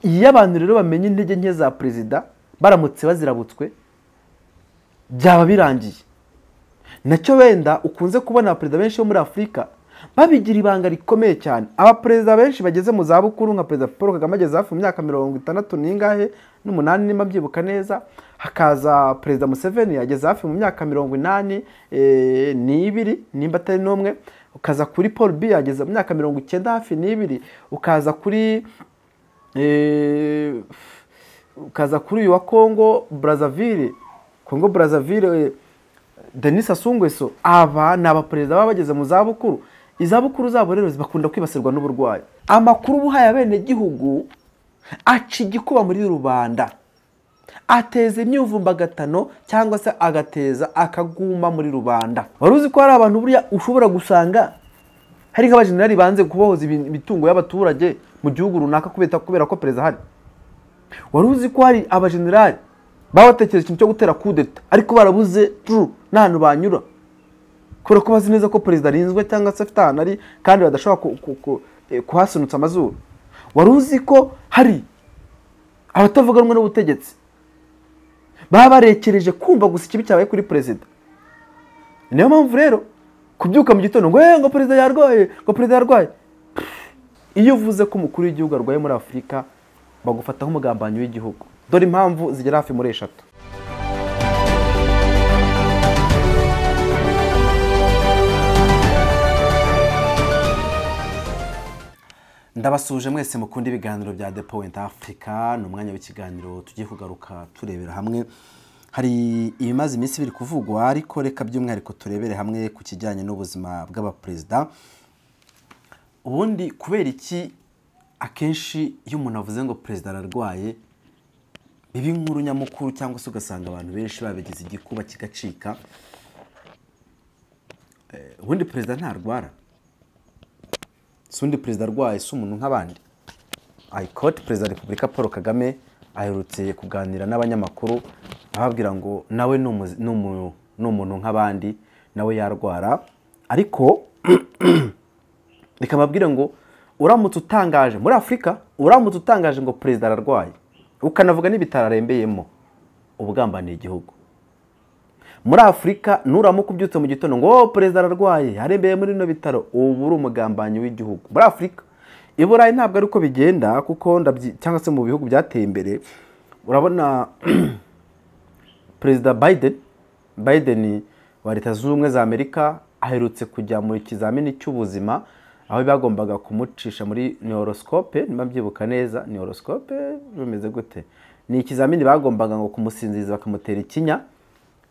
iyo abantu rero bamenye intege nke za perezida baramutse bazirabutswe byaba birangiye. Nacyo wenda ukunze kubona abaperezida benshi bo muri Afurika babigira ibanga rikomeye cyane. Abaperezida benshi bageze mu za bukuru nka Perezida Paul Kagame ageze hafi mu myaka 60 n'ingahe n'8 nimba byibuka neza, hakaza Perezida Museveni ageze hafi mu myaka 82 nimba atari n'umwe, ukaza kuri Paul Biya ageze mu myaka 90 hafi n'ibiri, ukaza kuri uyu wa Congo Brazzaville Denis Sassou Nguesso. Aba ni abaperezida baba bageze mu za bukuru. Izabukuru zabo rero bakunda kwibasirwa n'uburwayi. Amakuru buhaye abene gihugu aca igikuba muri rubanda, ateza imyuvumbagatano cyangwa se agateza akaguma muri rubanda. Waruzi ko hari abantu buriya ushobora gusanga hari nk'abajenerali banze kubohoza imitungo y'abaturage mu gihugu runaka kubera ko perezida hari. Waruzi ko hari abajenerali babatekereje ikintu cyo gutera kudeta ariko barabuze n'ahantu banyura kubera ko bazi neza ko perezida arinzwe cyangwa se afite ahantu ari kandi badashobora kuhasunutsa amazuru. Waruzi ko hari abatavuga rumwe n'ubutegetsi baba barekereje kumva gusa ikibi cyabaye kuri perezida. Niyo mpamvu rero kubyuka mu gitondo ngo perezida yarwaye, iyo uvuze ko umukuru w'igihugu arwaye muri Afurika bagufata nk'umugambanyi w'igihugu. Dore impamvu zigera hafi muri 3. Ndabasuje mwese mukunda ibiganiro bya The Point Africa. Ni umwanya w'ikiganiro tugiye kugaruka turebera hamwe. Hari ibimaze iminsi biri kuvugwa ariko reka by'umwihariko turebere hamwe ku kijyanye n'ubuzima bw'abaperezida. Ubundi kubera iki akenshi iyo umuntu avuze ngo perezida ararwaye bibi nkuru nyamukuru cyangwa se ugasanga abantu benshi babigize igikuba kigacika? Ubundi perezida ntarwara. Sundi perezida arwaye si umuntu nk'abandi. Perezida wa Repubulika Paul Kagame aherutse kuganira n'abanyamakuru ababwira ngo nawe ni umuntu nk'abandi, nawe yarwara. Ariko bikamabwira ngo uramutse utangaje muri Afurika, uramutse utangaje ngo perezida ararwaye ukanavuga n'ibitararembeyemo ubugambaniye igihugu. Muri Afurika nuramuka ubyutse mu gitondo ngo perezida ararwaye arembeye muri no bitaro, ubu uri umugambanyi w'igihugu. Muri Afurika i Burayi ntabwo ari uko bigenda, kuko cyangwa se mu bihugu byateye imbere urabona Perezida Biden wa Leta Zunze Ubumwe za Amerika aherutse kujya mu kizamini cy'ubuzima aho bagombaga kumucisha muri neuroscope. Nimba byibuka neza neuroscope bimeze gute, ni ikizamini bagombaga ngo kumusinziriza bakamutera ikinya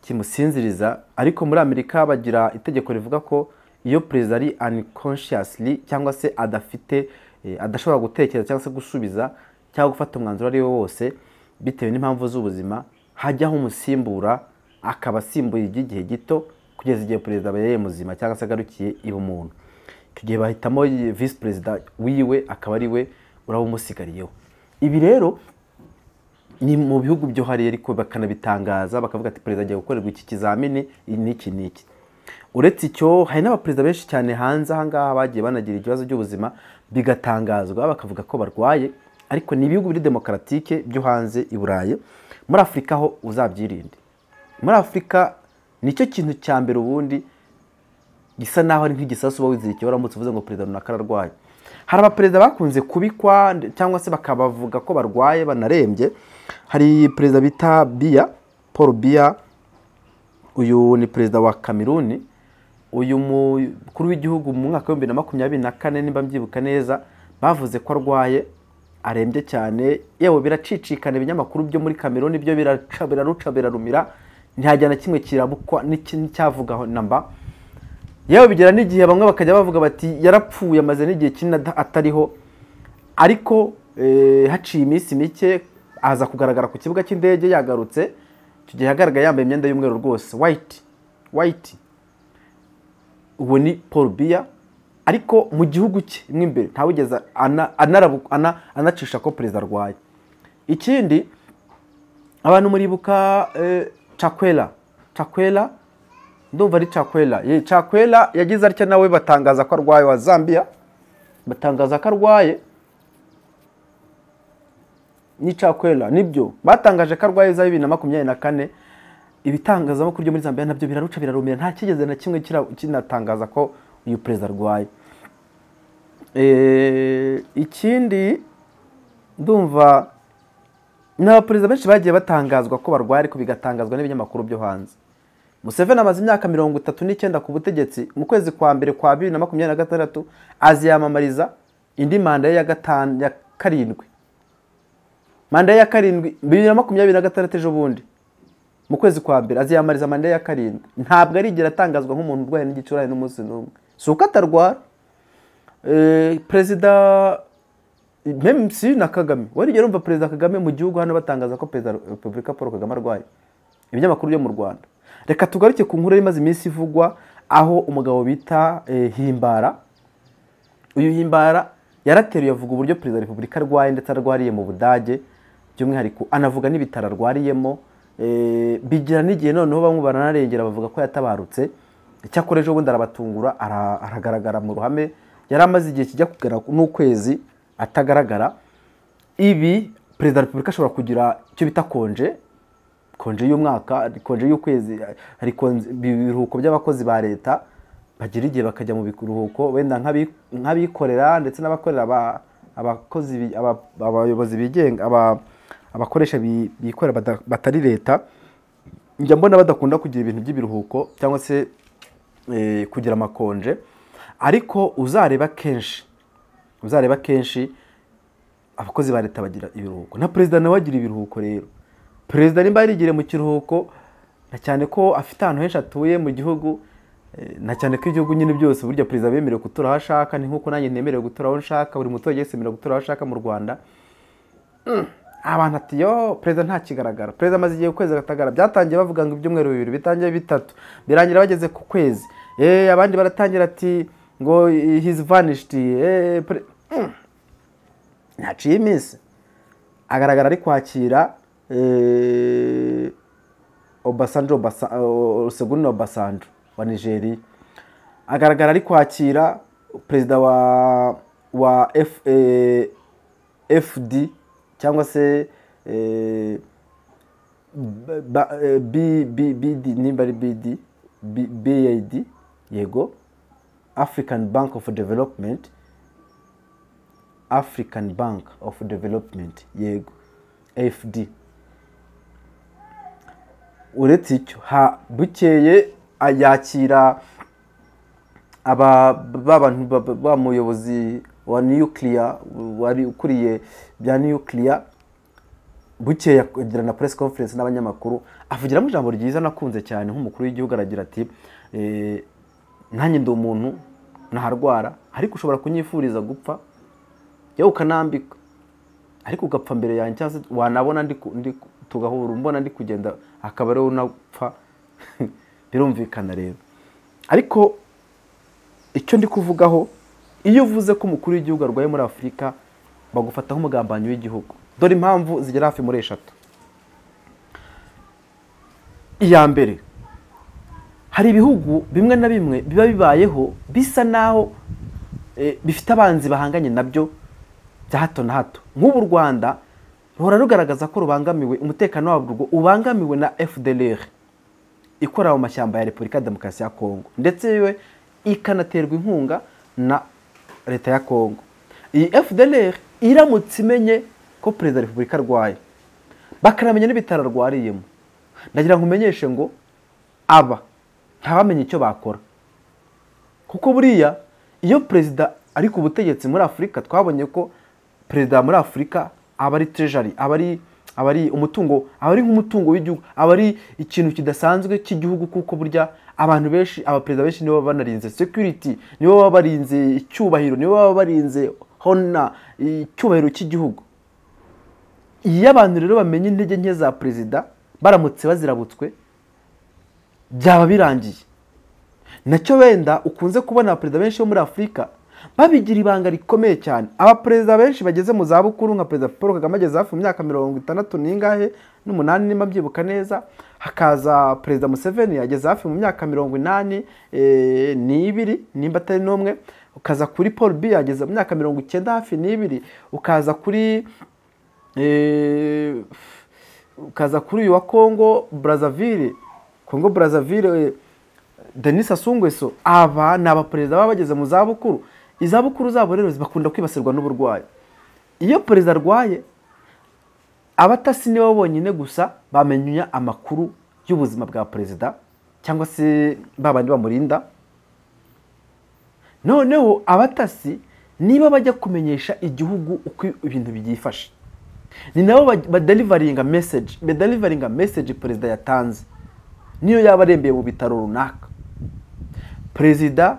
kimusinziriza. Ariko muri Amerika bagira itegeko rivuga ko iyo perezida ari unconsciously cyangwa se adashobora gutekereza cyangwa se gusubiza cyangwa gufata umwanzuro ari wo wose bitewe n'impamvu z'ubuzima, hajyaho umusimbura akaba asimbuye igihe gito kugeza igihe perezida abaye muzima cyangwa se agarukiye iba umuntu. Icyo gihe bahitamo vice perezida wiwe akaba ari we uraba umusigariyeho. Ibi rero ni mu bihugu byo hari ariko bakanabitangaza bakavuga ati perezida agiye gukorerwa iki kizamini n'iki. Uretse icyo hari n'abaperezida benshi cyane hanze ahangaha bagiye banagira ibibazo by'ubuzima bigatangazwa bakavuga ko barwaye, ariko ni ibihugu biri demokratike byo hanze i Burayi. Muri Afurika ho uzabyirinde. Muri Afurika nicyo kintu cya mbere ubundi gisa naho ari nk'igisasu bawizirikiye baramutse uvuze ngo perezida runaka ararwaye. Hari abaperezida bakunze kubikwa cyangwa se bakabavuga ko barwaye banarembye. Hari perezida bita Paul Biya, uyu ni perezida wa Cameroon. Uyu mukuru w'igihugu mu mwaka wa 2024 nimba mbyibuka neza bavuze ko arwaye arembye cyane, yewe biracicikana ibinyamakuru byo muri Cameroon byo birarumira ntihajyana kimwe kirabukwa n'icyavugaho namba. Yewe bigera n'igihe bamwe bakajya bavuga bati yarapfuye amaze n'igihe kinini atariho. Ariko haciye iminsi mike aza kugaragara ku kibuga cy'indege yagarutse. Icyo gihe yagaragaye yambaye imyenda y'umweru rwose, white. Ubu ni Paul Biya, ariko mu gihugu cye imwe imbere ntawugeza anacisha ko perezida arwaye. Ikindi abantu muribuka Chakwera, ndumva ari Chakwera yagize atya nawe batangaza ko arwaye, wa Zambia batangaza ko arwaye. ni Chakwera nibyo batangaje ko arwaye za 2024. Ibitangazamakuru byo muri Zambia nabyo biraruca birarumira, nta kigeze na kimwe kinatangaza ko uyu president arwaye. Ikindi ndumva n'abaperezida benshi bagiye batangazwa ko barwaye, ariko bigatangazwa n'ibinyamakuru byo hanze. Museveni amaze imyaka 39 ku butegetsi. Mu kwezi kwa mbere kwa 2026 aziyamamariza indi manda ya karindwi. Manda ya karindwi 2026 ejo bundi mu kwezi kwa mbere aziyamamariza manda ya karindwi. Ntabwo arigera atangazwa nk'umuntu urwaye n'igicurane n'umunsi n'umwe. Suko atarwara. Perezida MC na Kagame, warigera umva Perezida Kagame mu gihugu hano batangaza ko Perezida Republika Paul Kagame arwaye? Ibinyamakuru byo mu Rwanda. Reka tugaruke ku nkuru imaze iminsi ivugwa, aho umugabo bita Himbara. Uyu Himbara yarateruye avuga uburyo Perezida Republika arwaye, ndetse arwariye mu Budage, by'umwihariko anavuga n'ibitaro arwariyemo. Bigira n'igihe noneho bamwe baranarengera bavuga ko yatabarutse. Icyakora ejo bundi arabatungura, aragaragara mu ruhame. Yari amaze igihe kijya kugera n'ukwezi atagaragara. Ibi Perezida wa Repubulika ashobora kugira icyo bita konje y'umwaka, konje y'ukwezi, hari ibiruhuko by'abakozi ba leta bagira igihe bakajya mu biruhuko, wenda nk'abikorera ndetse n'abakorera abakozi abayobozi bigenga, abakoresha bikorera batari leta. Njya mbona badakunda kugira ibintu by'ibiruhuko cyangwa se kugira amakonje, ariko uzareba kenshi abakozi ba leta bagira ibiruhuko, na perezida nawe agira ibiruhuko. Rero perezida nimba yarigire mu kiruhuko, na cyane ko afite ahantu henshi atuye mu gihugu, na cyane ko igihugu nyine byose burya perezida bemerewe gutura aho ashaka, ni nkuko nanjye nemerewe gutura aho nshaka, buri muturage wese yemerewe gutura aho ashaka mu Rwanda. Abantu ati yo perezida nta kigaragara, perezida amaze igihe ukwezi gatagara. Byatangiye bavuga ngo ibyumweru 2, bitangiye 3, birangira bageze ku kwezi. Abandi baratangira ati ngo he's vanished. Ntaciye iminsi agaragara ari kwakira Olusegun Obasanjo wa Nigeria. Agaragara ari kwakira perezida wa FD cyangwa se BD, nimba ari BAD, yego, African Bank of Development, yego, AFD. Uretse icyo bukeye yakira ba muyobozi wa nuclear, wari ukuriye bya nuclear. Bukeye agira na press conference n'abanyamakuru, avugiramo ijambo ryiza nakunze cyane nk'umukuru w'igihugu. Aragira ati nanjye ndi umuntu naharwara, ariko ushobora kunyifuriza gupfa, yewe ukanambika, ariko ugapfa mbere yanjye, cyangwa se wanabona ndi tugahura mbona ndi kugenda akaba ari unapfa. Birumvikana rero. Ariko icyo ndi kuvugaho, iyo uvuze ko umukuru w'igihugu arwaye muri Afurika, bagufata nk'umugambanyi w'igihugu. Dore impamvu zigera hafi muri 3. Iya mbere, hari ibihugu bimwe na bimwe biba bibayeho bisa naho bifite abanzi bahanganye nabyo bya hato na hato. Nk'ubu Rwanda ruhora rugaragaza ko rubangamiwe, umutekano wabwo ubangamiwe na FDLR ikora mu mashyamba ya Repubulika ya Demokarasi ya Kongo, ndetse yewe ikanaterwa inkunga na leta ya Kongo. Iyi FDLR iramutse imenye ko Perezida wa Repubulika arwaye, bakanamenya n'ibitaro arwariyemo, ndagira ngo umenyeshe ngo ntabamenye icyo bakora. Kuko buriya iyo perezida ari ku butegetsi muri Afurika, twabonye ko perezida muri Afurika aba ari treasury, aba ari umutungo, aba ari nk'umutungo w'igihugu, aba ari ikintu kidasanzwe cy'igihugu. Kuko burya abantu benshi, abaperezida benshi nibo banarinze security, nibo baba barinze icyubahiro, nibo baba barinze honor, icyubahiro cy'igihugu. Iyo abantu rero bamenye intege nke za perezida, baramutse bazirabutswe, byaba birangiye. Nacyo wenda ukunze kubona abaperezida benshi bo muri Afurika babigira ibanga rikomeye cyane. Abaperezida benshi bageze mu za bukuru, nka Perezida Paul Kagame ageze hafi mu myaka 68 nimba mbyibuka neza. Hakaza Perezida Museveni ageze hafi mu myaka 82 nimba atari n'umwe. Ukaza kuri Paul Biya ageze mu myaka 90 hafi n'ibiri. Ukaza kuri ukaza kuri uyu wa Congo Brazzaville, Denis Sassou Nguesso. Aba ni abaperezida baba bageze mu zabukuru. Izabukuru zabo rero bakunda kwibasirwa n'uburwayi. Iyo perezida arwaye, abatasi nibo bonyine gusa bamenya amakuru y'ubuzima bwa perezida cyangwa se babandi bamurinda. Noneho abatasi niba bajya kumenyesha igihugu uko ibintu byifashe, ni nabo badelivaringa message perezida yatanze, niyo yaba arembeye mu bitaro runaka. Perezida,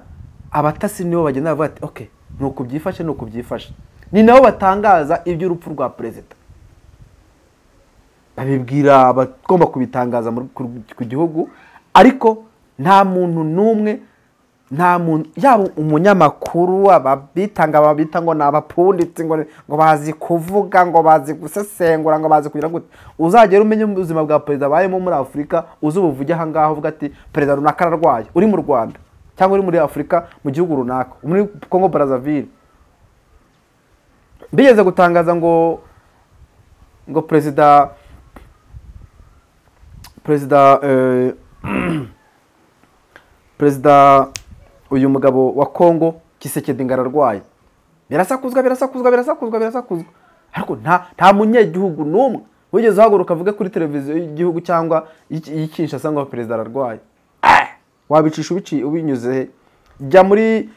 abatasi nibo bagenda bavuga ati okay, nuko byifashe, ni nabo batangaza iby'urupfu rwa perezida, babibwira abagomba kubitangaza ku gihugu. Ariko nta muntu n'umwe, yaba umunyamakuru, babita ngo ni abapunditsi, ngo bazi kuvuga, ngo bazi gusesengura, ngo bazi kugira gute, uzagera umenye ubuzima bwa perezida bayemo muri Afurika, uzubuvuge aha ngaho uvuga ati perezida runaka ararwaye, uri mu Rwanda cyangwa uri muri Afurika mu gihugu runaka, muri Congo Brazzaville. Bigeze gutangaza ngo perezida uyu mugabo wa Congo Kisekedi ararwaye. Birasakuzwa, ariko nta munyagihugu n'umwe wigeze uhaguruka avuga kuri televiziyo y'igihugu cyangwa y'Kinshasa ngo perezida ararwaye. Wabicisha ubinyuze jya muri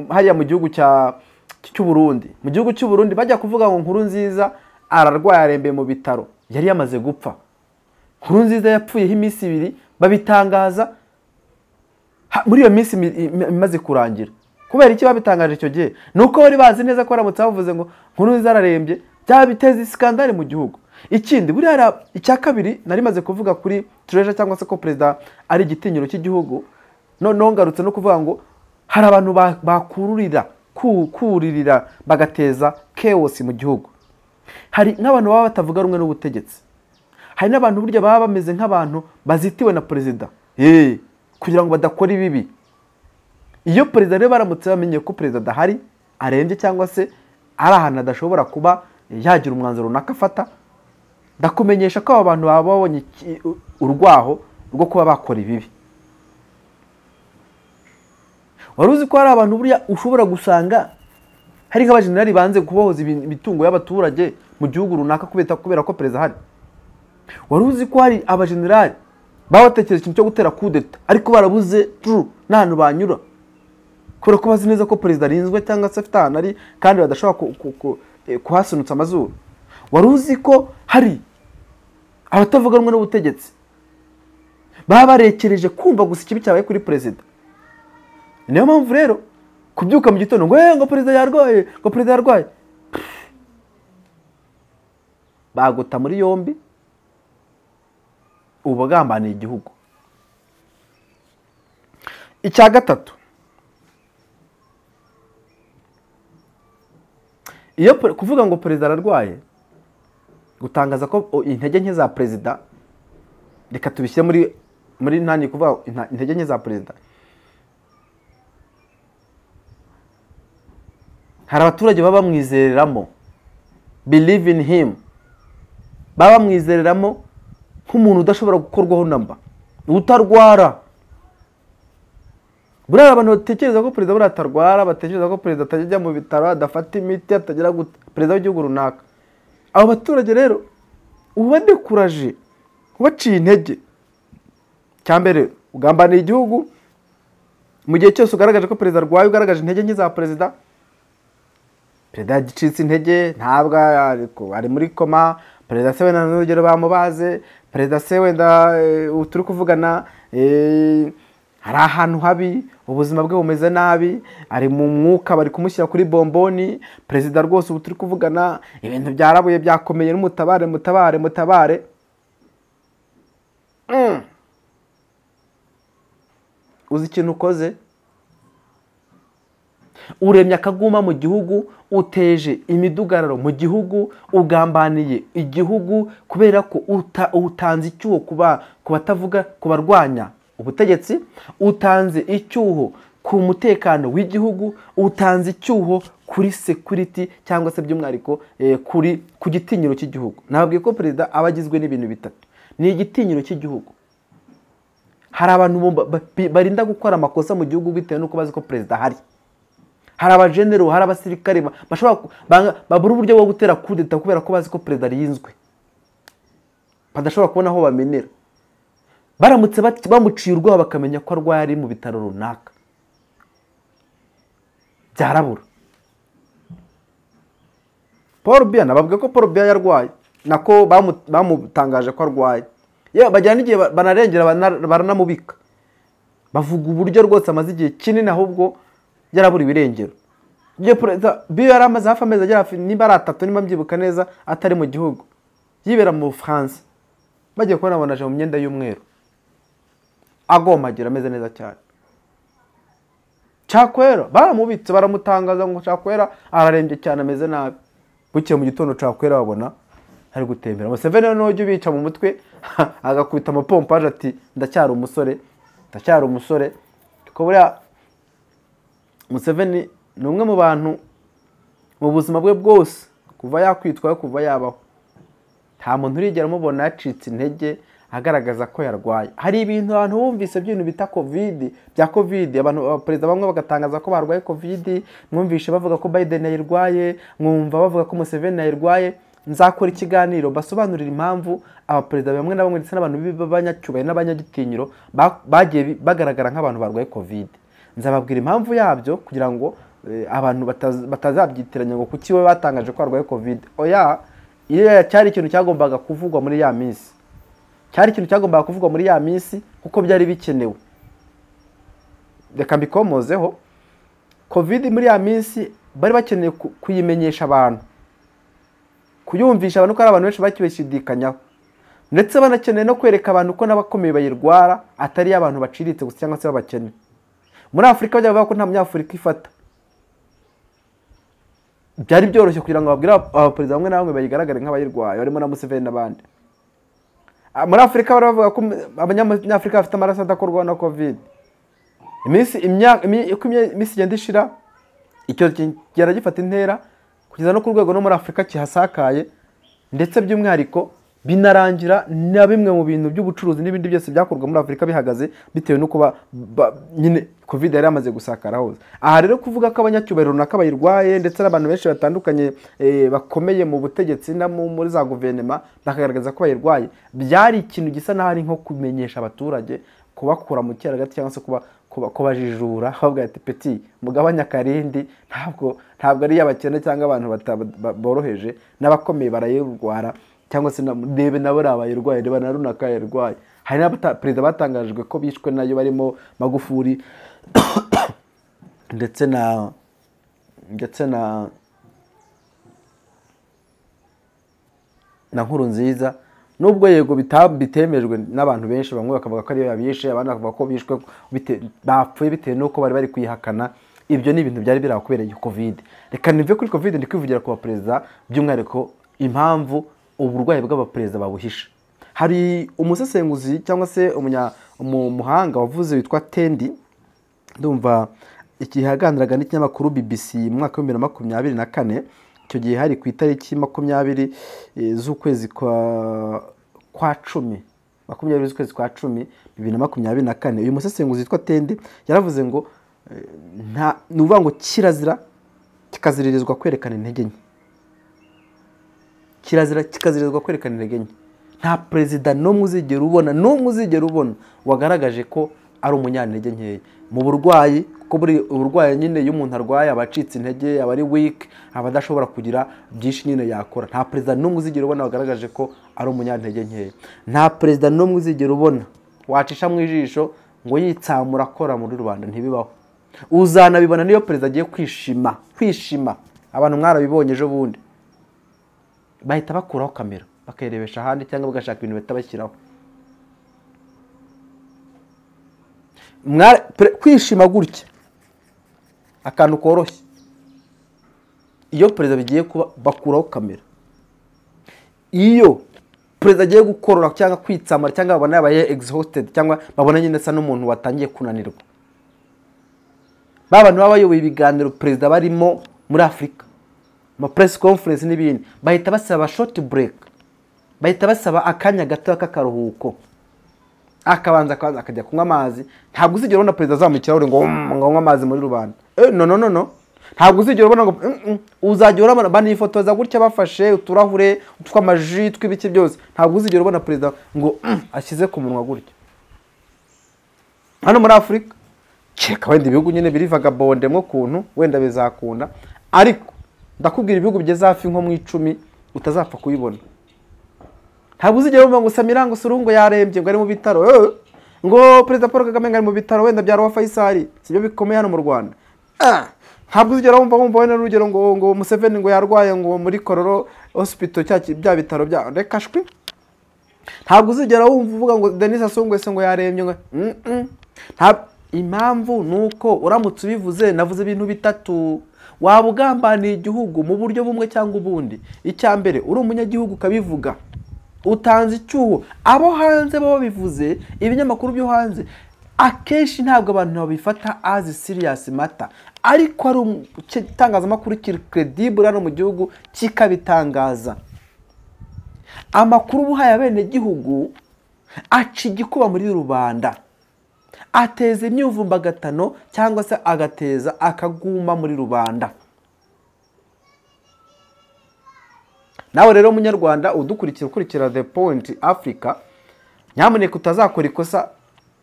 hariya mu gihugu cy'u Burundi. Mu gihugu cy'u Burundi bajya kuvuga ngo Nkurunziza ararwaye, arembeye mu bitaro, yari yamaze gupfa. Nkurunziza yapfuyeho iminsi 2, babitangaza muri iyo minsi imaze kurangira. Kubera iki babitangaje icyo gihe? Nuko bari bazi neza ko baramutse bavuze ngo Nkurunziza ararembye, byaba biteza iskandale mu gihugu. Ikindi buri icya kabiri nari maze kuvuga kuri treasure cyangwa se ko perezida ari igitinyiro cy'igihugu. Noneho ngarutse no kuvuga ngo hari abantu kuririra bagateza chaos mu gihugu. Hari nk'abantu baba batavuga rumwe n'ubutegetsi, hari n'abantu burya baba bameze nk'abantu bazitiwe na perezida kugira ngo badakora ibibi. Iyo perezida rero baramutse bamenye ko perezida adahari, arembye cyangwa se ari ahantu adashobora kuba yagira umwanzuro runaka afata, ndakumenyesha ko abo bantu baba babonye urwaho rwo kuba bakora ibibi. Wari uzi ko hari abantu burya ushobora gusanga hari nk'abajenerali banze kubohoza imitungo y'abaturage mu gihugu runaka kubera ko perezida ahari? Wari uzi ko hari abajenerali babatekereza ikintu cyo gutera kudeta ariko barabuze n'ahantu banyura kubera ko bazi neza ko perezida arinzwe cyangwa se afite ahantu ari kandi badashobora kuhasunutsa amazuru? Wari uzi ko hari abatavuga rumwe n'ubutegetsi baba barekereje kumva gusa ikibi cyabaye kuri perezida? Niyo mpamvu rero kubyuka mu gitondo ngo perezida yarwaye, baguta muri yombi, ubagambaniye igihugu. Icya gatatu, iyo kuvuga ngo perezida ararwaye, gutangaza ko intege nke za perezida, reka tubishyire muri nani kuvuga intege nke za perezida. Hari abaturage baba bamwizereramo, believe in him, baba bamwizereramo nk'umuntu udashobora gukorwaho namba, utarwara. Buriya abantu batekereza ko perezida buriya atarwara, batekereza ko perezida atajya mu bitaro, adafata imiti, atagira perezida w'igihugu runaka. Abo baturage rero ubadekuraje, ubaciye intege. Cyambere ugambaniye igihugu, mu gihe cyose ugaragaje ko perezida arwaye, ugaragaje intege nke za perezida. Perezida yagicitse intege, ntabwo ari muri koma, perezida se wenda n'urugero bamubaze, perezida se wenda turi kuvugana hari ahantu habi, ubuzima bwe bumeze nabi, ari mu mwuka, bari kumushyira kuri bomboni, perezida rwose ubu turi kuvugana ibintu byarabuye byakomeye, mutabare. Uzi ikintu ukoze? Uremye akaguma mu gihugu, uteje imidugararo mu gihugu, ugambaniye igihugu kubera ko utanze icyuho ku batavuga, ku barwanya ubutegetsi, utanze icyuho ku mutekano w'igihugu, utanze icyuho kuri security cyangwa se by'umwihariko ku gitinyiro cy'igihugu. Nababwiye ko perezida aba agizwe n'ibintu bitatu. Ni igitinyiro cy'igihugu. Hari abantu barinda gukora amakosa mu gihugu bitewe n'uko bazi ko perezida ahari. Hari abajenero, hari abasirikare babura uburyo bwo gutera kudeta kubera ko bazi ko perezida arinzwe, badashobora kubona aho bamenera. Baramutse bamuciye urwaho bakamenya ko arwaye ari mu bitaro runaka, byarabura. Paul Biya, nababwiye ko Paul Biya yarwaye, nako bamutangaje ko arwaye. Yewe bajyana igihe banarengera baranamubika, bavuga uburyo rwose amaze igihe kinini ahubwo yarabura ibirengero. Igihe perezida Biya yari amaze hafi amezi agera niba ari 3 niba mbyibuka neza atari mu gihugu, yibera mu France. Bagiye kubona abonaje mu myenda y'umweru, agomagira ameze neza cyane. Chakwera baramubitse baramutangaza ngo Chakwera ararembye cyane ameze nabi. Bukiye mu gitondo Chakwera babona ari gutembera. Museveni no ujye bica mu mutwe agakubita amapompaje ati ndacyari umusore. Ko buriya Museveni ni umwe mu bantu mu buzima bwe bwose kuva yakwitwa kuva yabaho, nta muntu urigera mubona yacitse intege agaragaza ko yarwaye. Hari ibintu abantu bumvise by'ibintu bita covid, abantu perezida bamwe bagatangaza ko barwaye covid. Mwumvishe bavuga ko Biden yayirwaye, mwumva bavuga ko Museveni yayirwaye. Nzakora ikiganiro basobanurira impamvu abaperezida bamwe na bamwe ndetse n'abantu b'abanyacyubahiro n'abanyagitinyiro bagiye bagaragara nk'abantu barwaye covid. Nzababwira impamvu yabyo kugira ngo abantu batazabyitiranya ngo kuki we batangaje ko arwaye covid. Oya, iyo cyari ikintu cyagombaga kuvugwa muri ya minsi, kuko byari bikenewe. Reka mbikomozeho, covid muri ya minsi bari bakeneye kuyimenyesha abantu, kuyumvisha abantu ko ari abantu benshi bakibeshidikanyaho, ndetse banakeneye no kwereka abantu ko n'abakomeye bayirwara atari abantu baciriritse gusa cyangwa se babakene. Muri Afurika bajya bavuga ko nta munyafurika ifata. Byari byoroshye kugira ngo babwire abaperezida bamwe na bamwe bayigaragare nk'abayirwaye, barimo na Museveni n'abandi. Muri Afurika bari bavuga ko abanyafurika bafite amaraso adakorwa na covid. Iminsi igenda ishira, icyo cyara gifata intera kugeza no ku rwego no muri Afurika kihasakaye, ndetse by'umwihariko binarangira na bimwe mu bintu by'ubucuruzi n'ibindi byose byakorwa muri Afurika bihagaze bitewe no kuba nyine covid yari yamaze gusakara hose. Aha rero kuvuga ko abanyacyubahiro runaka bayirwaye ndetse n'abantu benshi batandukanye bakomeye mu butegetsi na muri za guverinoma bakagaragaza ko bayirwaye, byari ikintu gisa naho ari nko kumenyesha abaturage, kubakura mu cyaragati cyangwa se kubajijura, bavuga ati peti mugabanya karindi, ntabwo ari y'abakene cyangwa abantu boroheje, n'abakomeye barayirwara cyangwa se ndebe nabo abayirwaye, reba na runaka yarwaye. Hari n'abaperezida batangajwe ko bishwe nayo barimo Magufuli ndetse na Nkurunziza, nubwo yego bitemejwe n'abantu benshi, bamwe bakavuga ko ariyo yabishe, abandi bakavuga ko bishwe bapfuye bitewe n'uko bari kuyihakana. Ibyo ni ibintu byari biraho kubera covid. Reka nive kuri covid ndi kwivugira ku baperezida, by'umwihariko impamvu uburwayi bw'abaperezida babuhisha. Hari umusesenguzi cyangwa se umuhanga wavuze witwa Tendi, ndumva ikihaganiraga n'ikinyamakuru BBC mu mwaka wa 2024. Icyo gihe hari ku itariki 20 z'ukwezi kwa 10, 20 z'ukwezi kwa 10 2024. Uyu musesenguzi witwa Tendi yaravuze ngo nuvuga ngo kirazira kikaziririzwa kwerekana intege nke. Kirazira kikazirizwa kwerekana intege nke. Nta perezida n'umwe uzigera ubona wagaragaje ko ari umunyantege nkeya mu burwayi, kuko buri uburwayi nyine iyo umuntu arwaye abacitse intege, abari weak, abadashobora kugira byinshi nyine yakora. Nta perezida n'umwe uzigera ubona wagaragaje ko ari umunyantege nkeya. Nta perezida n'umwe uzigera ubona wacisha mu ijisho ngo yitsamura akora muri rubanda, ntibibaho. Uzanabibona niyo perezida agiye kwishima. Abantu mwarabibonye ejo bundi bahita bakuraho kamera bakayirebesha ahandi cyangwa bagashaka ibintu batabashyiraho. Kwishima gutya akantu koroshye, iyo perezida bigiye kuba bakuraho kamera. Iyo perezida agiye gukorora cyangwa kwitsamara cyangwa babona yabaye exhausted cyangwa babona nyine asa n'umuntu watangiye kunanirwa, bantu baba bayoboye ibiganiro perezida barimo muri Afurika, ama press conference n'ibindi, bahita basaba short break, bahita basaba akanya gato k'akaruhuko, akabanza akajya kunywa amazi. Ntabwo uzigera ubona perezida azamukira ngo nganywa amazi muri rubanda. No, ntabwo uzigera ubona ngo uzajya urabona banifotoza gutya bafashe uturahure tw'amaji tw'ibiki byose. Ntabwo uzigera ubona perezida ngo ashyize ku munwa gutya. Hano muri Afurika cheka wenda ibihugu nyine biri vagabonde mwo kuntu wenda bizakunda, ariko ndakubwira ibihugu bigeze hafi nko mu 10 utazapfa kuyibona. Ntabwo uzigera umva ngo Samira ngo Surungo yarembye ngo ari mu bitaro, ngo perezida Paul Kagame ngo ari mu bitaro wenda bya Rwa Faisal, sibyo bikomeye hano mu Rwanda. Ntabwo uzigera umva wenda urugero ngo Museveni ngo yarwaye ngo muri Kororo hospital cyaki bya bitaro bya rekashwe. Ntabwo uzigera wumva uvuga ngo Denis Sassou Nguesso ngo yarembye ngo impamvu nuko uramutse ubivuze navuze ibintu bitatu. Waba ugambaniye igihugu mu buryo bumwe cyangwa ubundi. Icya mbere uri umunyagihugu kabivuga, utanze icyuho. Abo hanze baba bivuze, ibinyamakuru byo hanze akenshi ntabwo abantu babifata as serious matter, ariko ari itangazamakuru kiri credible hano mu gihugu kikabitangaza. Amakuru buhaye abene gihugu aca igikuba muri rubanda, ateza imyuvumbagatano cyangwa se agateza akaguma muri rubanda. Nawe rero munyarwanda ukurikira The Point Africa, nyamuneka utazakora ikosa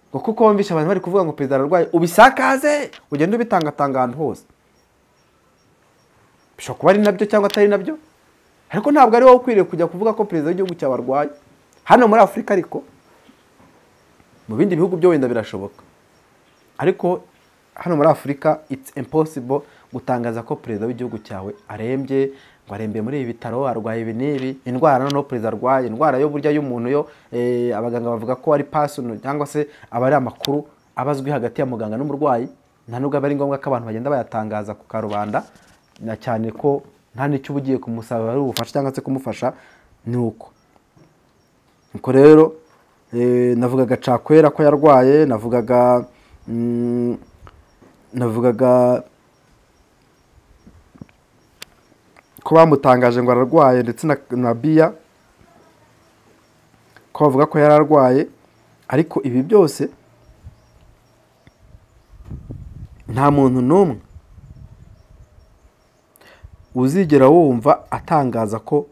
ngo kuko wumvisha abantu bari kuvuga ngo perezida ararwaye ubisakaze ugende ubitangatanga ahantu hose. Bishobora kuba ari nabyo cyangwa atari nabyo, ariko ntabwo ari wowe ukwiriye kujya kuvuga ko perezida w'igihugu cyawe arwaye hano muri Afurika. Ariko mu bindi bihugu byo wenda birashoboka, ariko hano muri Afurika it's impossible gutangaza ko perezida w'igihugu cyawe arembye, ngo arembye muri ibi bitaro, arwaye ibi n'ibi. Indwara no perezida arwaye, indwara yo burya y'umuntu yo abaganga bavuga ko ari personal cyangwa se aba ari amakuru abazwi hagati ya muganga n'umurwayi. Nta nubwo bari ngombwa ko abantu bagenda bayatangaza ku karubanda, na cyane ko nta n'icyo ubugiye kumusaba ari ubufasha cyangwa se kumufasha. Nuko rero navugaga Cakwera ko yarwaye, navugaga ko bamutangaje ngo ararwaye, ndetse na Bia ko bavuga ko yararwaye. Ariko ibi byose nta muntu n'umwe uzigera wumva atangaza ko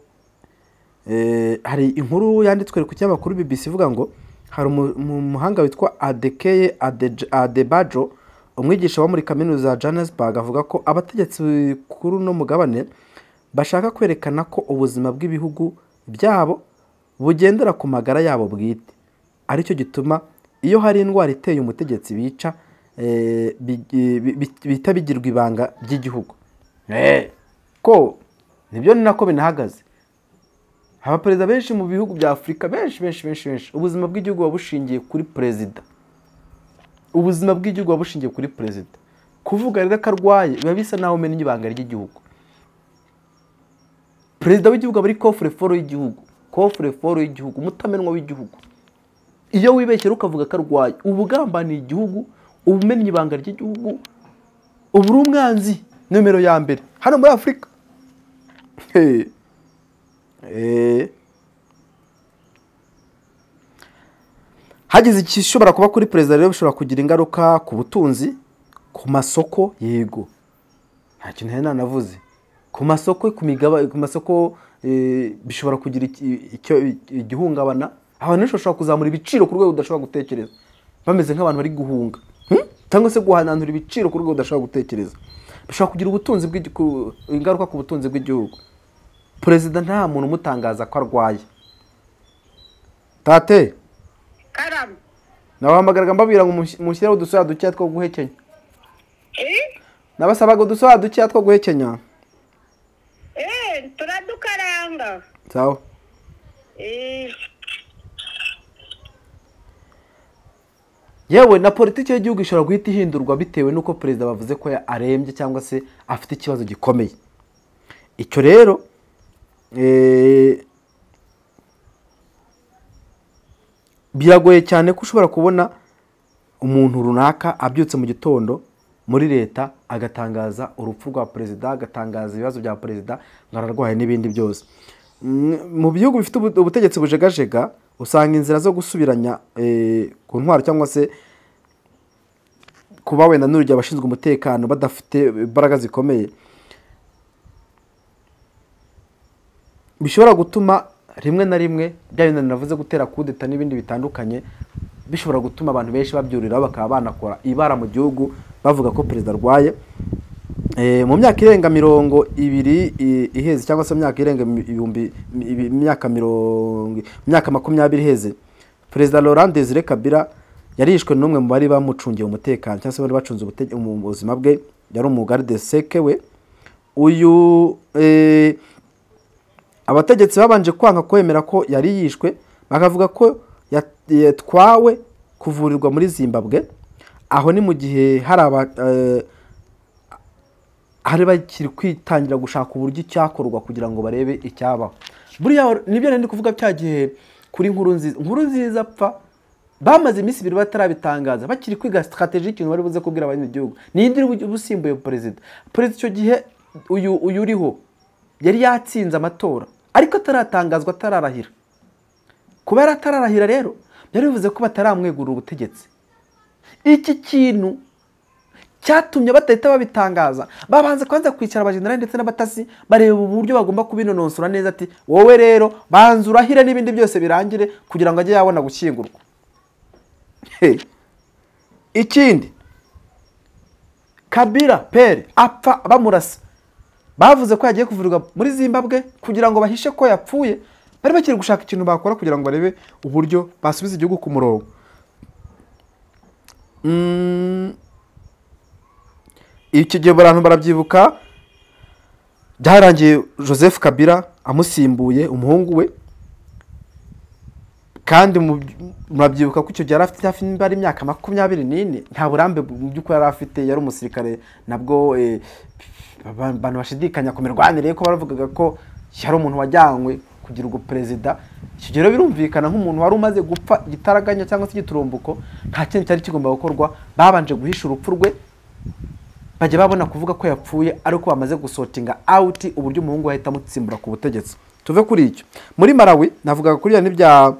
hari inkuru yanditswe ku kinyamakuru BBC ivuga ngo hari umuhanga witwa Adekeye Adebajo, umwigisha wo muri kaminuza ya Johannesburg, avuga ko abategetsi kuri no mugabane bashaka kwerekana ko ubuzima bw'ibihugu byabo bugendera ku magara yabo bwite. Aricyo gituma iyo hari indwara iteye umutegetsi bica bita bigirwa ibanga ry'igihugu. Ko nibyo ni nako binahagaze. Abaperezida benshi mu bihugu bya Afurika benshi ubuzima bw'igihugu babushingiye kuri perezida. Ubuzima bw'igihugu babushingiye kuri perezida. Kuvuga rero ko arwaye biba bisa naho umenya ibanga ry'igihugu. Perezida w'igihugu aba ari coffre-fort y'igihugu, umutamenwa w'igihugu. Iyo wibeshyera ukavuga ko arwaye, ubugambaniye igihugu, ubumenya ibanga ry'igihugu, uburi umwanzi numero ya mbere hano muri Afurika. Hagize ikishobora kuba kuri perezida rero bishobora kugira ingaruka ku butunzi, ku masoko. Yego, nta kintu nari nanavuze ku masoko, ku masoko bishobora kugira igihungabana. Abantu bashobora kuzamura ibiciro ku rwego udashobora gutekereza, bameze nk'abantu bari guhunga cyangwa se guhananura ibiciro ku rwego udashobora gutekereza. Bishobora kugira ubutunzi ingaruka ku butunzi bw'igihugu. Perezida nta muntu umutangaza ko arwaye. Tate Karamu nabahamagaraga mbabwira ngo mushyiraho udusoya dukeya two guhekenya. Nabasabaga udusoya dukeya two guhekenya. Turadukaranga. Sawa. Yewe na politiki y'igihugu ishobora guhita ihindurwa bitewe nuko perezida bavuze ko arembye cyangwa se afite ikibazo gikomeye. Icyo rero biragoye cyane ko ushobora kubona umuntu runaka abyutse mu gitondo muri leta agatangaza urupfu rwa perezida, agatangaza ibibazo bya perezida ngo ararwaye n'ibindi byose. Mu bihugu bifite ubutegetsi bujegajega usanga inzira zo gusubiranya ku ntwaro cyangwa se kuba wenda n'urugero abashinzwe umutekano badafite imbaraga zikomeye bishobora gutuma rimwe na rimwe byabindi navuze gutera kudeta n'ibindi bitandukanye, bishobora gutuma abantu benshi babyuriraho bakaba banakora ibara mu gihugu bavuga ko perezida arwaye. Mu myaka irenga 20 iheze cyangwa se myaka irenga imyaka 20 iheze, perezida Laurent Désiré Kabila yarishwe n'umwe mu bari bamucungiye umutekano cyangwa se bari bacunze ubuzima bwe, yari umugarde seke we. Uyu abategetsi babanje kwanga kwemera ko yari yishwe, bakavuga ko yatwawe kuvurirwa muri Zimbabwe. Aho ni mu gihe hari bakiri kwitangira gushaka uburyo icyakorwa kugira ngo barebe icyabaho. Buriya nibyo nari kuvuga cyagihe kuri nkuru nziza apfa, bamaze iminsi 2 batarabitangaza bakiri kwiga strategy ikintu bari buze kubwira abanyagihugu nindire ubusimbuye perezida icyo gihe uyu uriho yari yatsinze amatora ariko ataratangazwa, atararahira. Kubera atararahira rero byari bivuze ko bataramwegurira ubutegetsi. Iki kintu cyatumye batahita babitangaza, babanze kwanza kwicara abajenerali ndetse n'abatasi bareba uburyo bagomba kubinononsora neza, ati wowe rero banza urahire n'ibindi byose birangire kugira ngo ajye yabona gushyingurwa. Ikindi, Kabila pere apfa bamurasa, bavuze ko yagiye kuvurirwa muri Zimbabwe kugira ngo bahishe ko yapfuye. Bari bakiri gushaka ikintu bakora kugira ngo barebe uburyo basubiza igihugu ku murongo. Iki gihe abantu barabyibuka, byarangiye Joseph Kabila amusimbuye umuhungu we, kandi murabyibuka ko icyo gihe afite hafi niba imyaka 24, nta burambe by'uko yari afite, yari umusirikare. Nabwo abantu bashidikanya ku mirwanire ko baravugaga ko yari umuntu wajyanywe kugira ngo perezida. Icyo gihe birumvikana nk'umuntu wari umaze gupfa igitaraganya cyangwa se igiturumbuko, nta kintu cyari kigomba gukorwa. Babanje guhisha urupfu rwe, bajya babona kuvuga ko yapfuye ariko bamaze gusotinga out uburyo umuhungu ahita amutsimbura ku butegetsi. Tuve kuri icyo. Muri Malawi navugaga kuri ya n'ibya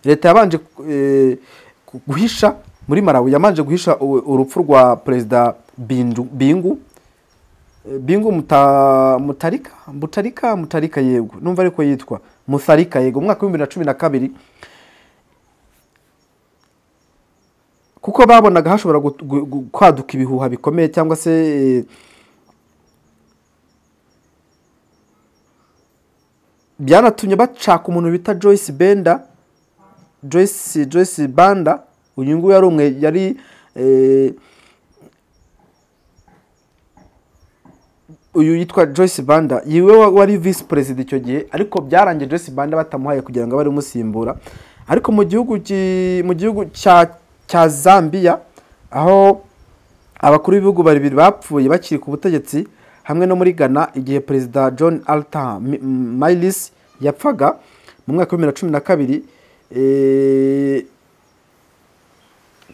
leta yabanje guhisha. Muri Malawi yamanje guhisha urupfu rwa perezida Bingu Mutarika yego numva ariko yitwa Mutharika yego mu mwaka wa 2012, kuko babonaga hashobora kwaduka ibihuha bikomeye cyangwa se byanatumye bacaka umuntu bita Joyce Banda. Uyu nguyu yari umwe uyu yitwa Joyce Banda, yiwe wari vice president icyo gihe, ariko byarangiye Joyce Banda batamuhaye kugira ngo bari musimbura. Ariko mu gihugu cya Zambia, aho abakuru b'ibihugu babiri bapfuye bakiri ku butegetsi, hamwe no muri Ghana igihe perezida John Alta Miles yapfaga mu mwaka wa 2012.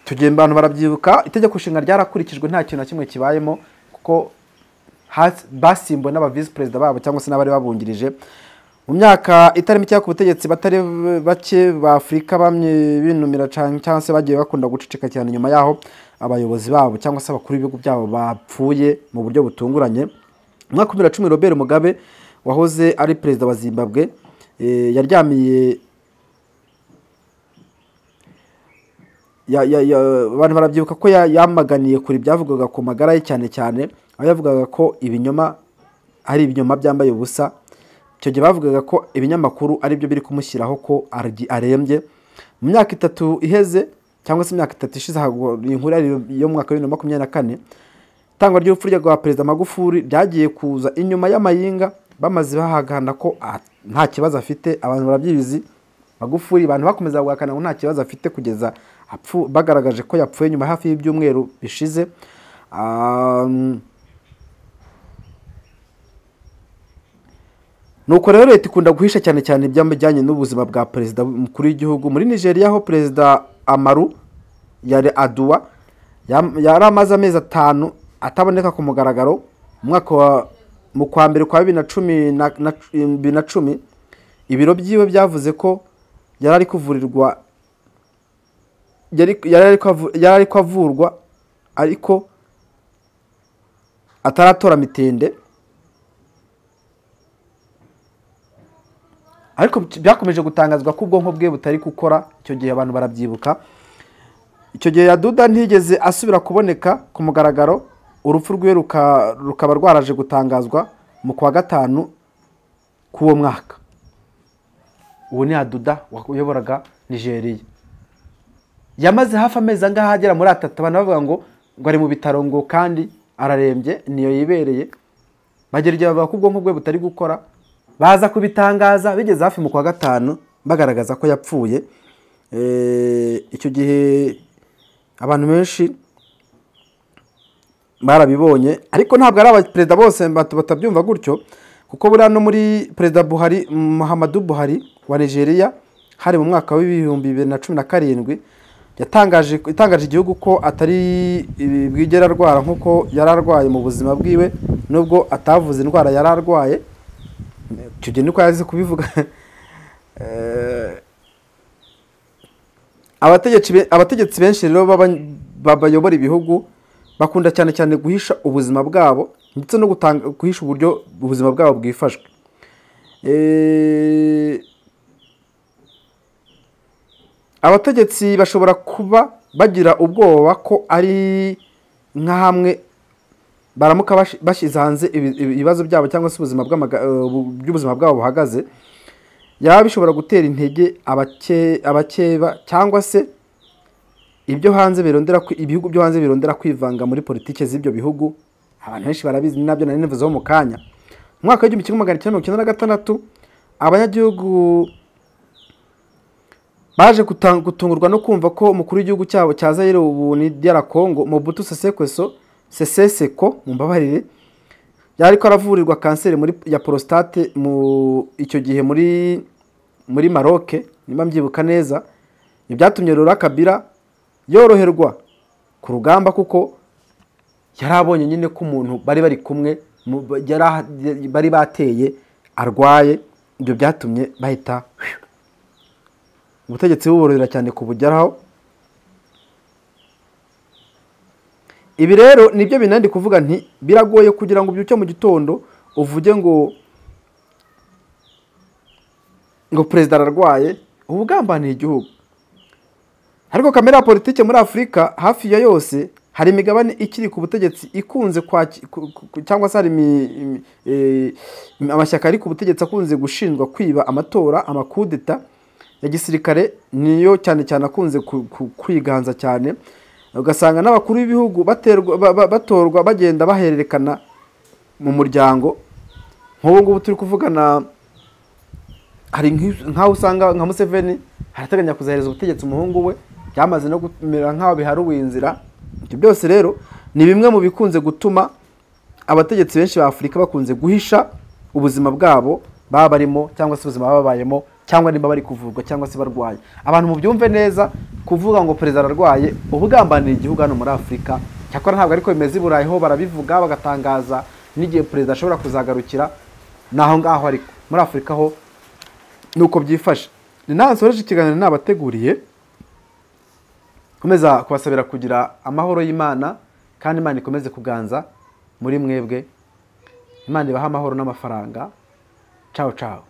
Tugenda abantu barabyibuka, itegeko nshinga ryarakurikijwe, nta kintu na kimwe kibayemo, kuko basimbuwe n'aba vice president babo cyangwa se n'abari babungirije. Mu myaka itari mike ku butegetsi, batari bake ba Afrika bamye binumira cyangwa se bagiye bakunda gucicika cyane nyuma yaho abayobozi babo cyangwa se abakuru b'ibihugu byabo bapfuye mu buryo butunguranye. Mu mwaka wa 2010 Robert Mugabe wahoze ari perezida wa Zimbabwe yaryamiye abantu barabyibuka ko yamaganiye kuri byavugaga ku magara ye cyane, aho yavugaga ko ibinyoma ari ibinyoma byambaye ubusa. Icyo gihe bavugaga ko ibinyamakuru ari byo biri kumushyiraho ko arembye. Mu myaka 3 iheze cyangwa se imyaka 3 ishize, inkuru yo mu mwaka wa 2024, tangwa ry'urupfu rwa perezida Magufuli ryagiye kuza inyuma y'amayinga, bamaze bahagana ko nta kibazo afite. Abantu barabyibizi, Magufuli abantu bakomeza guhakana ngo nta kibazo afite kugeza bagaragaje ko yapfuye nyuma hafi y'ibyumweru bishize. Nuko rero leta ikunda guhisha cyane ibyamujyanye n'ubuzima bwa perezida mukuru w'igihugu. Muri Nigeria, aho perezida Amaru yari Aduwa yari amaze amezi 5 ataboneka ku mugaragaro. Mu kwa mbere kwa 2010 ibiro byiwe byavuze ko yari ari kuvurirwa yari kwavurwa ariko ataratora mitende, ariko byakomeje gutangazwa ko ubwonko bwe butari gukora. Icyo gihe abantu barabyibuka. Icyo gihe Yaduda ntigeze asubira kuboneka ku mugaragaro. Urupfu rwe rukaba rwaraje gutangazwa mu kwa 5 k'uwo mwaka. Uwo ni Yaduda wayoboraga Nigeria. Yamaze hafi amezi angahe agera muri 3 abantu bavuga ngo ari mu bitaro ngo kandi ararembye, niyo yibereye. Bagerageza bavuga ko ubwonko bwe butari gukora, baza kubitangaza bigeze hafi mu kwa 5 bagaragaza ko yapfuye. Icyo gihe abantu benshi barabibonye, ariko ntabwo ari abaperezida bose batabyumva gutyo, kuko buriya no muri Perezida Muhammadu Buhari wa Nigeria hari mu mwaka wa 2017 yatangaje igihugu ko atari bwigera arwara nk'uko yari arwaye mu buzima bwiwe, nubwo atavuze indwara yari arwaye. Icyo gihe niko yazi kubivuga. Abategetsi benshi rero babayobora ibihugu bakunda cyane cyane guhisha ubuzima bwabo ndetse no guhisha uburyo ubuzima bwabo bwifashwe. Abategetsi bashobora kuba bagira ubwoba ko ari nka hamwe baramuka bashyize hanze ibibazo byabo cyangwa se by'ubuzima bwabo buhagaze, yaba bishobora gutera intege abakeba cyangwa se ibihugu byo hanze birondera kwivanga muri politike z'ibyo bihugu. Abantu benshi barabizi, nabyo nari nivuzeho mu kanya. Mu mwaka wa 1996 abanyagihugu baje gutungurwa no kumva ko umukuru w'igihugu cyabo cya Zaire ubu ni DR Congo, Mobutu Sese Seko mumbabarire, yari ko aravurirwa kanseri ya prostate mu icyo gihe muri Maroc, nimba mbyibuka neza. Ibyatumye Laurent Kabila yoroherwa ku rugamba, kuko yarabonye nyine ko umuntu bari kumwe bari bateye arwaye. Ibyo byatumye bahita ubutegetsi buborohera cyane kubugeraho. Ibi rero nibyo binandi kuvuga nti biragoye kugira ngo ubyuke mu gitondo uvuge ngo perezida ararwaye ubugambaniye igihugu. Ariko kamera politike muri Afrika hafi ya yose hari imigabane ikiri ku butegetsi ikunze cyangwa se hari amashyaka ari ku butegetsi akunze gushinjwa kwiba amatora, amakudeta ya gisirikare niyo cyane cyane akunze kwiganza cyane. Ugasanga n'abakuru b'ibihugu batorwa bagenda bahererekana mu muryango. Nk'ubu ngubu turi kuvugana, hari nk'aho usanga nka Museveni harateganya kuzahereza ubutegetsi umuhungu we, byamaze no kumera nk'aho biharuwe inzira. Ibyo byose rero ni bimwe mu bikunze gutuma abategetsi benshi ba Afrika bakunze guhisha ubuzima bwabo baba barimo cyangwa se ubuzima babayemo, cyangwa nimba bari kuvurwa cyangwa se barwaye. Abantu mu byumve neza, kuvuga ngo perezida ararwaye ubugambanira igihugu hano muri Afrika. Cyakora ntabwo ariko bimeze i Burayi ho barabivuga bagatangaza n'igihe perezida ashobora kuzagarukira, naho ngaho ariko muri Afrika ho nuko byifashe. Ni nawe nsoreje ikiganiro nabateguriye, komeza kubasabira kugira amahoro y'Imana, kandi Imana ikomeze kuganza muri mwebwe. Imana ibaha amahoro n'amafaranga. Ciao ciao.